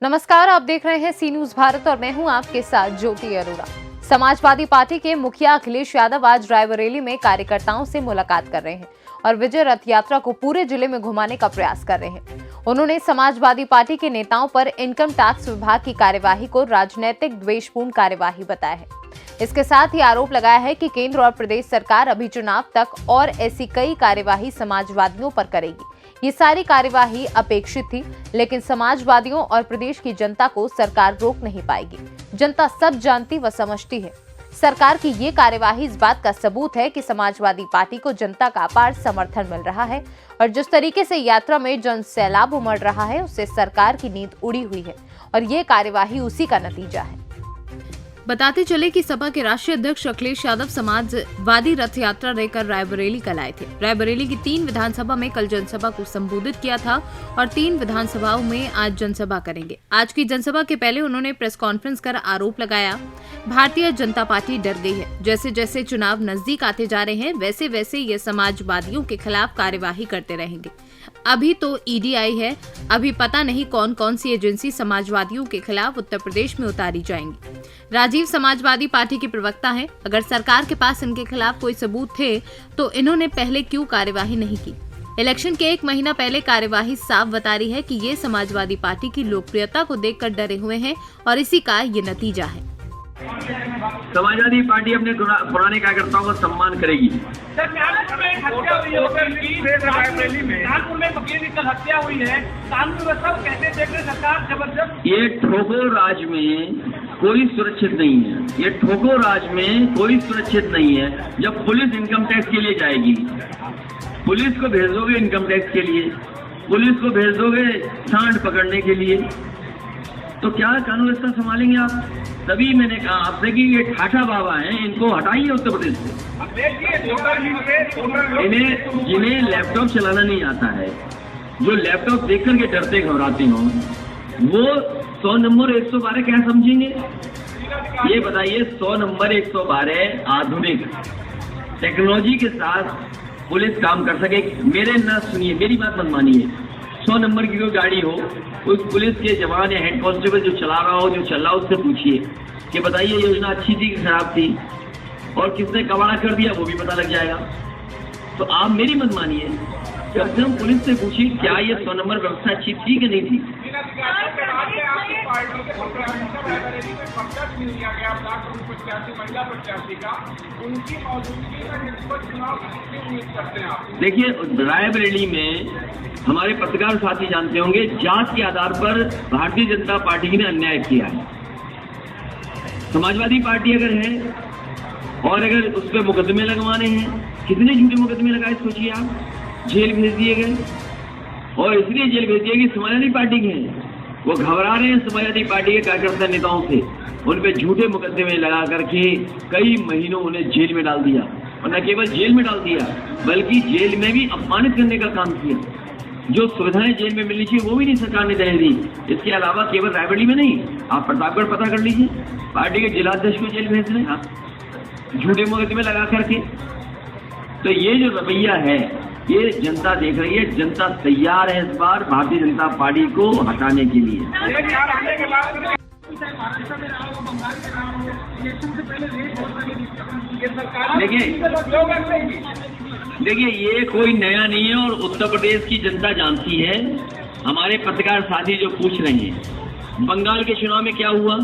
नमस्कार, आप देख रहे हैं सी न्यूज भारत और मैं हूं आपके साथ ज्योति अरोड़ा। समाजवादी पार्टी के मुखिया अखिलेश यादव आज रायबरेली में कार्यकर्ताओं से मुलाकात कर रहे हैं और विजय रथ यात्रा को पूरे जिले में घुमाने का प्रयास कर रहे हैं। उन्होंने समाजवादी पार्टी के नेताओं पर इनकम टैक्स विभाग की कार्यवाही को राजनीतिक द्वेषपूर्ण कार्यवाही बताया है। इसके साथ ही आरोप लगाया है कि केंद्र और प्रदेश सरकार अभी चुनाव तक और ऐसी कई कार्यवाही समाजवादियों पर करेगी। ये सारी कार्यवाही अपेक्षित थी, लेकिन समाजवादियों और प्रदेश की जनता को सरकार रोक नहीं पाएगी। जनता सब जानती व समझती है। सरकार की ये कार्यवाही इस बात का सबूत है कि समाजवादी पार्टी को जनता का अपार समर्थन मिल रहा है और जिस तरीके से यात्रा में जन सैलाब उमड़ रहा है, उससे सरकार की नींद उड़ी हुई है और ये कार्यवाही उसी का नतीजा है। बताते चले कि सपा के राष्ट्रीय अध्यक्ष अखिलेश यादव समाजवादी रथ यात्रा लेकर रायबरेली कल आए थे। रायबरेली की 3 विधानसभा में कल जनसभा को संबोधित किया था और 3 विधानसभाओं में आज जनसभा करेंगे। आज की जनसभा के पहले उन्होंने प्रेस कॉन्फ्रेंस कर आरोप लगाया, भारतीय जनता पार्टी डर गई है। जैसे जैसे चुनाव नजदीक आते जा रहे हैं, वैसे वैसे ये समाजवादियों के खिलाफ कार्यवाही करते रहेंगे। अभी तो ईडी आई है, अभी पता नहीं कौन कौन सी एजेंसी समाजवादियों के खिलाफ उत्तर प्रदेश में उतारी जाएंगी। राजीव समाजवादी पार्टी के प्रवक्ता हैं। अगर सरकार के पास इनके खिलाफ कोई सबूत थे तो इन्होंने पहले क्यों कार्यवाही नहीं की। इलेक्शन के 1 महीना पहले कार्यवाही साफ बता रही है कि ये समाजवादी पार्टी की लोकप्रियता को देखकर डरे हुए हैं और इसी का ये नतीजा है। समाजवादी पार्टी अपने पुराने कार्यकर्ताओं का सम्मान करेगी। ये ठोको राज में कोई सुरक्षित नहीं है। ये ठोको राज में कोई सुरक्षित नहीं है। जब पुलिस इनकम टैक्स के लिए जाएगी, पुलिस को भेज दोगे इनकम टैक्स के लिए, पुलिस को भेज दोगे सांड पकड़ने के लिए, तो क्या कानून व्यवस्था संभालेंगे आप? तभी मैंने कहा आपसे कि ये ठाठा बाबा हैं, इनको हटाइए उत्तर प्रदेश से। जिन्हें लैपटॉप चलाना नहीं आता है, जो लैपटॉप देख करके डरते घबराते हो, वो 100 नंबर 112 क्या समझेंगे? ये बताइए, 100 नंबर 112 आधुनिक टेक्नोलॉजी के साथ पुलिस काम कर सके? मेरे ना सुनिए, मेरी बात मत मानिए। 100 नंबर की कोई गाड़ी हो, उस पुलिस के जवान या हेड कांस्टेबल जो चला रहा हो, जो चल रहा हो, उससे पूछिए कि बताइए योजना अच्छी थी कि खराब थी और किसने कबाड़ा कर दिया, वो भी पता लग जाएगा। तो आप मेरी मत मानिए, कम से कम पुलिस से पूछिए क्या ये 100 नंबर व्यवस्था अच्छी थी कि नहीं थी। देखिए, रायबरेली में हमारे पत्रकार साथी जानते होंगे, जात के आधार पर भारतीय जनता पार्टी ने अन्याय किया है। समाजवादी पार्टी अगर है और अगर उस पर मुकदमे लगवाने हैं, कितने झूठे मुकदमे लगाए सोचिए आप। जेल भेज दिए गए और इसलिए जेल भेज दिए कि समाजवादी पार्टी के हैं, वो घबरा रहे हैं समाजवादी पार्टी के कार्यकर्ता नेताओं से। उन पे झूठे मुकदमे लगा करके कई महीनों उन्हें जेल में डाल दिया और न केवल जेल में डाल दिया, बल्कि जेल में भी अपमानित करने का काम किया। जो सुविधाएं जेल में मिलनी चाहिए वो भी नहीं सरकार ने दे दी। इसके अलावा केवल रायबरेली में नहीं, आप प्रतापगढ़ पता कर लीजिए, पार्टी के जिलाध्यक्ष को जेल भेज रहे हैं आप झूठे मुकदमे लगा करके। तो ये जो रवैया है, ये जनता देख रही है। जनता तैयार है इस बार भारतीय जनता पार्टी को हटाने के लिए। देखिए, ये कोई नया नहीं है और उत्तर प्रदेश की जनता जानती है। हमारे पत्रकार साथी जो पूछ रहे हैं, बंगाल के चुनाव में क्या हुआ,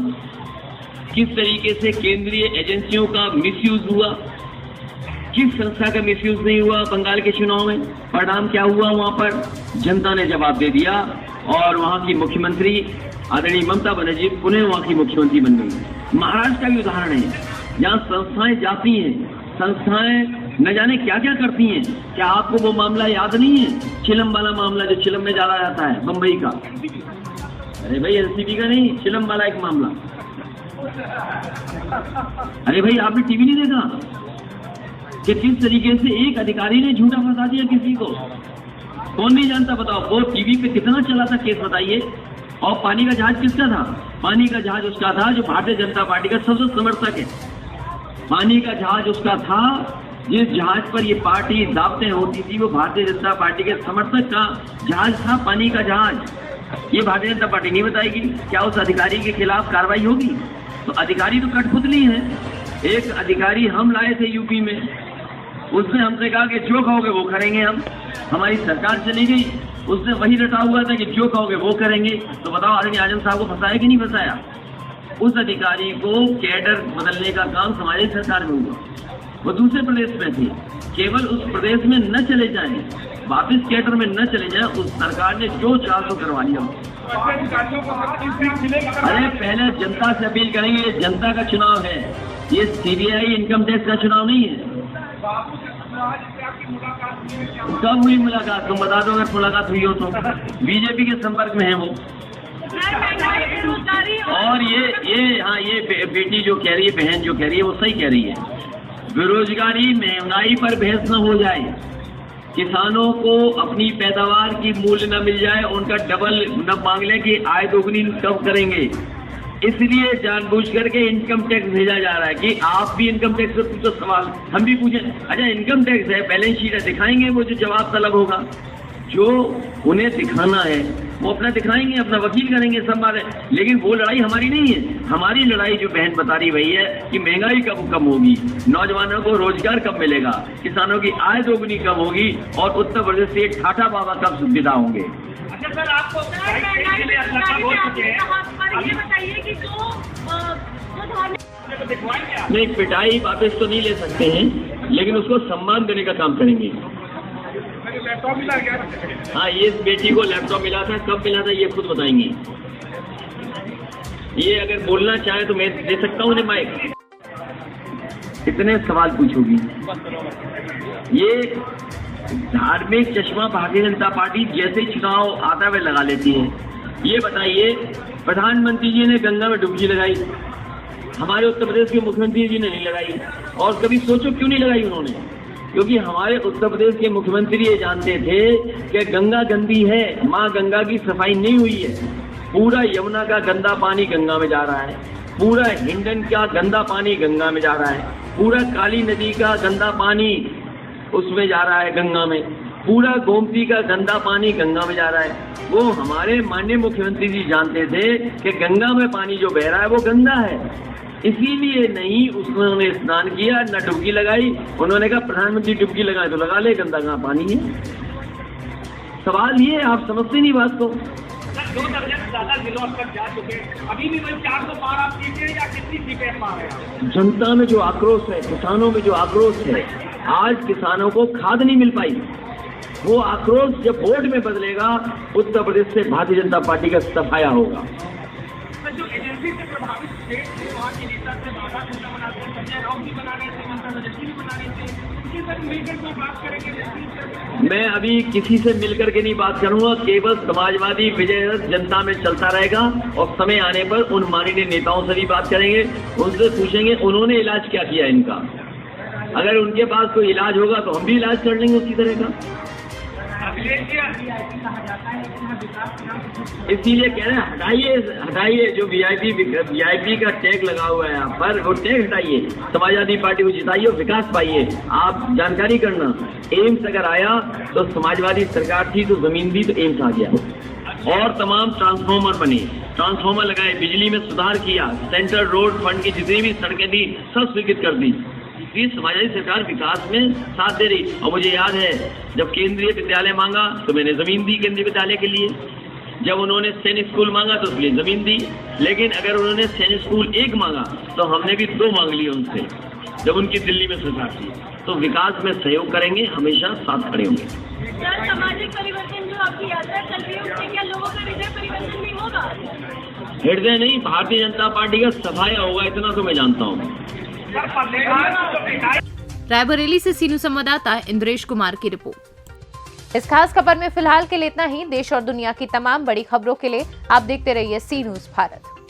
किस तरीके से केंद्रीय एजेंसियों का मिसयूज हुआ, किस संस्था का मिसयूज नहीं हुआ बंगाल के चुनाव में, परिणाम क्या हुआ वहां पर, जनता ने जवाब दे दिया और वहां की मुख्यमंत्री आदरणीय ममता बनर्जी पुनः वहां की मुख्यमंत्री बन गई। महाराष्ट्र का भी उदाहरण है, जहां संस्थाएं जाती हैं, संस्थाएं न जाने क्या क्या करती हैं। क्या आपको वो मामला याद नहीं है, चिलम वाला मामला, जो चिलम में डाला जाता है बम्बई का? अरे भाई, एलसीबी का नहीं, चिलम वाला एक मामला। अरे भाई, आपने टीवी नहीं देखा कि किस तरीके से एक अधिकारी ने झूठा फंसा दिया किसी को? कौन नहीं जानता, बताओ। वो टीवी पे कितना चला था केस, बताइए। और पानी का जहाज किसका था? पानी का जहाज उसका था जो भारतीय जनता पार्टी का सबसे समर्थक है। पानी का जहाज उसका था जिस जहाज पर ये पार्टी दावतें होती थी, वो भारतीय जनता पार्टी के समर्थक का जहाज था, पानी का जहाज। ये भारतीय जनता पार्टी नहीं बताएगी। क्या उस अधिकारी के खिलाफ कार्रवाई होगी? तो अधिकारी तो कठपुतली है। एक अधिकारी हम लाए थे यूपी में, उसने हमसे कहा कि जो कहोगे वो करेंगे हम। हमारी सरकार चली गई, उसने वही रटा हुआ था कि जो कहोगे वो करेंगे। तो बताओ आदरणीय आजम साहब को फंसाया कि नहीं फंसाया? उस अधिकारी को कैडर बदलने का काम हमारी सरकार में हुआ। वो दूसरे प्रदेश में थे, केवल उस प्रदेश में न चले जाएं, वापिस कैडर में न चले जाएं, उस सरकार ने जो चाह तो करवा लिया। अरे पहले जनता से अपील करेंगे, ये जनता का चुनाव है, ये सीबीआई इनकम टैक्स का चुनाव नहीं है। कब हुई मुलाकात? तुम बता दो अगर मुलाकात हुई हो तो। बीजेपी के संपर्क में है वो। और ये बेटी जो कह रही है, बहन जो कह रही है, वो सही कह रही है। बेरोजगारी महंगाई पर बहस न हो जाए, किसानों को अपनी पैदावार की मूल्य न मिल जाए, उनका डबल न मांग ले कि आय दोगुनी कब करेंगे, इसलिए जानबूझ करके इनकम टैक्स भेजा जा रहा है कि आप भी इनकम टैक्स से पूछो सवाल, हम भी पूछें। अच्छा इनकम टैक्स है, बैलेंस शीट है, दिखाएंगे वो जो जवाब तलब होगा, जो उन्हें दिखाना है वो अपना दिखाएंगे, अपना वकील करेंगे, सब बात है। लेकिन वो लड़ाई हमारी नहीं है। हमारी लड़ाई जो बहन बता रही वही है कि महंगाई कब कम होगी, नौजवानों को रोजगार कब मिलेगा, किसानों की आय दोगुनी कब होगी, और उत्तर प्रदेश से ठाठा बाबा कब विदा होंगे। अच्छा सर, आपको ये बताइए कि नहीं, पिटाई वापस तो नहीं ले सकते हैं, लेकिन उसको सम्मान देने का काम करेंगे। हाँ, ये बेटी को लैपटॉप मिला था, कब मिला था ये खुद बताएंगी। ये अगर बोलना चाहे तो मैं दे सकता हूँ उन्हें माइक। कितने सवाल पूछोगी? ये धार्मिक चश्मा भारतीय जनता पार्टी जैसे चुनाव आता है लगा लेती है। ये बताइए, प्रधानमंत्री जी ने गंगा में डुबकी लगाई, हमारे उत्तर प्रदेश के मुख्यमंत्री जी ने नहीं लगाई। और कभी सोचो क्यों नहीं लगाई उन्होंने? क्योंकि हमारे उत्तर प्रदेश के मुख्यमंत्री ये जानते थे कि गंगा गंदी है, माँ गंगा की सफाई नहीं हुई है। पूरा यमुना का गंदा पानी गंगा में जा रहा है, पूरा हिंडन का गंदा पानी गंगा में जा रहा है, पूरा काली नदी का गंदा पानी उसमें जा रहा है गंगा में, पूरा गोमती का गंदा पानी गंगा में जा रहा है। वो हमारे माननीय मुख्यमंत्री जी जानते थे कि गंगा में पानी जो बह रहा है वो गंदा है, इसीलिए नहीं उसने स्नान किया, न डुबकी लगाई। उन्होंने कहा प्रधानमंत्री डुबकी लगाए तो लगा ले, गंदा कहाँ पानी है। सवाल ये, आप समझते नहीं बात को। 2 दर्जन से ज्यादा जिलों तक जा चुके, अभी भी वही 400 पार आप सीटें या कितनी सीटें पा रहे हैं? जनता में जो आक्रोश है, किसानों में जो आक्रोश है, आज किसानों को खाद नहीं मिल पाई, वो आक्रोश जब वोट में बदलेगा, उत्तर प्रदेश से भारतीय जनता पार्टी का सफाया होगा। जो एजेंसी से प्रभावित स्टेट थे, वहाँ के नेता से बाधा खुला बनाते हैं, संजय राउत भी बना रहे थे, ममता बनर्जी भी बना रहे थे, उनके साथ मिलकर कोई बात करेंगे? मैं अभी किसी से मिलकर के नहीं बात करूंगा, केवल समाजवादी विजय जनता में चलता रहेगा, और समय आने पर उन माननीय नेताओं से भी बात करेंगे, उनसे पूछेंगे उन्होंने इलाज क्या किया इनका। अगर उनके पास कोई इलाज होगा तो हम भी इलाज कर लेंगे उसी तरह का। इसीलिए कह रहे हैं हटाइए जो वीआईपी का टैग लगा हुआ है यहाँ पर, वो टैग हटाइए, समाजवादी पार्टी को जिताइए, विकास पाइए। आप जानकारी करना, एम्स अगर आया तो समाजवादी सरकार थी तो जमीन दी तो एम्स आ गया, और तमाम ट्रांसफार्मर बने, ट्रांसफार्मर लगाए, बिजली में सुधार किया, सेंट्रल रोड फंड की जितनी भी सड़कें दी सब स्वीकृत कर दी। इसलिए समाजवादी सरकार विकास में साथ दे रही। और मुझे याद है जब केंद्रीय विद्यालय मांगा तो मैंने जमीन दी केंद्रीय विद्यालय के लिए, जब उन्होंने सैनिक स्कूल मांगा तो उसके लिए जमीन दी, लेकिन अगर उन्होंने सैनिक स्कूल 1 मांगा तो हमने भी 2 मांग लिए उनसे, जब उनकी दिल्ली में सरकार थी। तो विकास में सहयोग करेंगे, हमेशा साथ खड़े होंगे। सामाजिक परिवर्तन जो आपकी यात्रा चल रही है, उससे क्या लोगों का हृदय परिवर्तन भी होगा? हृदय नहीं, भारतीय जनता पार्टी का सफाया होगा, इतना तो मैं जानता हूँ। रायबरेली से सीनू संवाददाता इंद्रेश कुमार की रिपोर्ट। इस खास खबर में फिलहाल के लिए इतना ही। देश और दुनिया की तमाम बड़ी खबरों के लिए आप देखते रहिए सी न्यूज़ भारत।